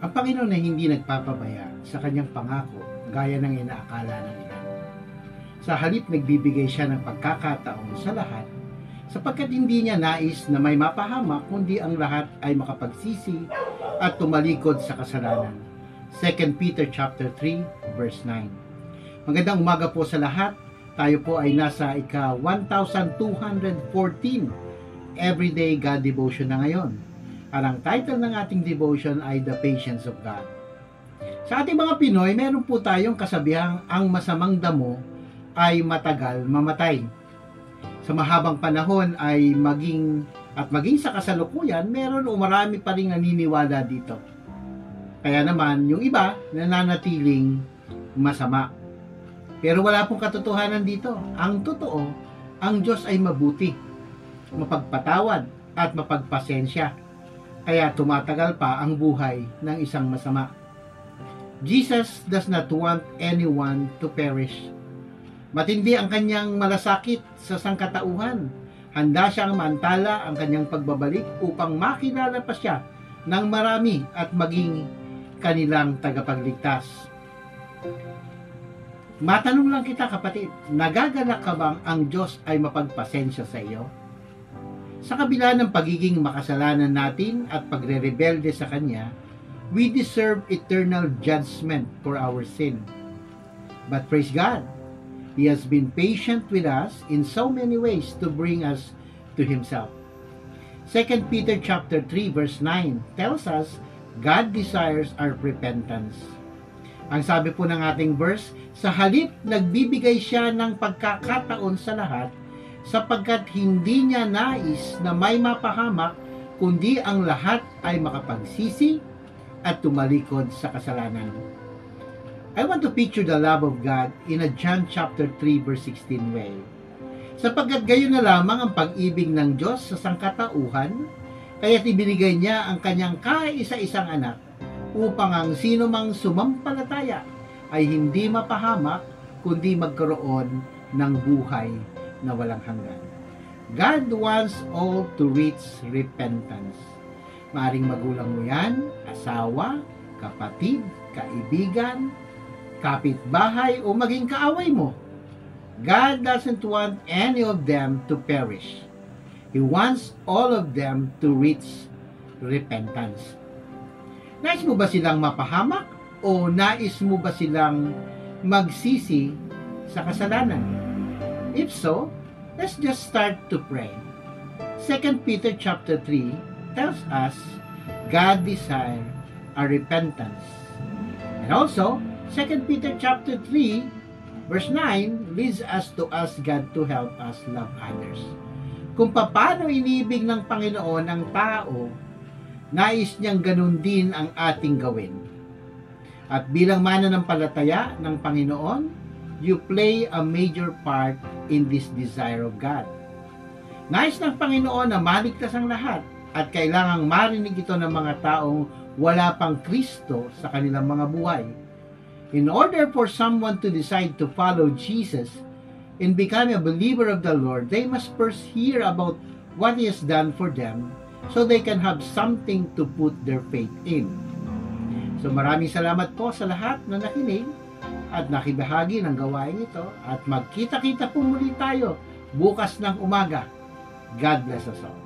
Ang Panginoon ay hindi nagpapabaya sa kanyang pangako gaya ng inaakala ng ilan. Sa halip nagbibigay siya ng pagkakataon sa lahat sapagkat hindi niya nais na may mapahamak kundi ang lahat ay makapagsisi at tumalikod sa kasalanan. 2 Peter chapter 3 verse 9. Magandang umaga po sa lahat. Tayo po ay nasa ika-1214 Everyday God Devotion na ngayon. At ang title ng ating devotion ay The Patience of God. Sa ating mga Pinoy, meron po tayong kasabihang ang masamang damo ay matagal mamatay. Sa mahabang panahon ay maging sa kasalukuyan, meron o marami pa rin naniniwala dito. Kaya naman, yung iba nananatiling masama. Pero wala pong katotohanan dito. Ang totoo, ang Diyos ay mabuti, mapagpatawad at mapagpasensya. Kaya tumatagal pa ang buhay ng isang masama. Jesus does not want anyone to perish. Matindi ang kanyang malasakit sa sangkatauhan. Handa siyang maantala ang kanyang pagbabalik upang makilala pa siya ng marami at maging kanilang tagapagligtas. Matanong lang kita kapatid, nagagalak ka bang ang Diyos ay mapagpasensya sa iyo? Sa kabila ng pagiging makasalanan natin at pagre-rebelde sa Kanya, we deserve eternal judgment for our sin. But praise God, He has been patient with us in so many ways to bring us to Himself. 2 Peter chapter 3 verse 9 tells us God desires our repentance. Ang sabi po ng ating verse, sa halip nagbibigay siya ng pagkakataon sa lahat sapagkat hindi niya nais na may mapahamak kundi ang lahat ay makapagsisi at tumalikod sa kasalanan. I want to picture the love of God in a John chapter 3 verse 16 way. Sapagkat gayon na lamang ang pag-ibig ng Diyos sa sangkatauhan, kaya't ibinigay niya ang kanyang kaisa-isang anak upang ang sino mang sumampalataya ay hindi mapahamak kundi magkaroon ng buhay na walang hanggan. God wants all to reach repentance. Maaring magulang mo yan, asawa, kapatid, kaibigan, kapitbahay o maging kaaway mo. God doesn't want any of them to perish. He wants all of them to reach repentance. Nais mo ba silang mapahamak o nais mo ba silang magsisi sa kasalanan? If so, let's just start to pray. 2 Peter chapter 3 tells us God desires our repentance. And also, 2 Peter chapter 3 verse 9 leads us to ask God to help us love others. Kung paano inibig ng Panginoon ang tao, nais niyang ganun din ang ating gawin. At bilang mananampalataya ng Panginoon, you play a major part in this desire of God. Nais ng Panginoon na maligtas ang lahat at kailangang marinig ito ng mga taong wala pang Kristo sa kanilang mga buhay. In order for someone to decide to follow Jesus and become a believer of the Lord, they must first hear about what He has done for them so they can have something to put their faith in. So maraming salamat po sa lahat na nakinig at nakibahagi ng gawain ito at magkita-kita po muli tayo bukas ng umaga. God bless us all.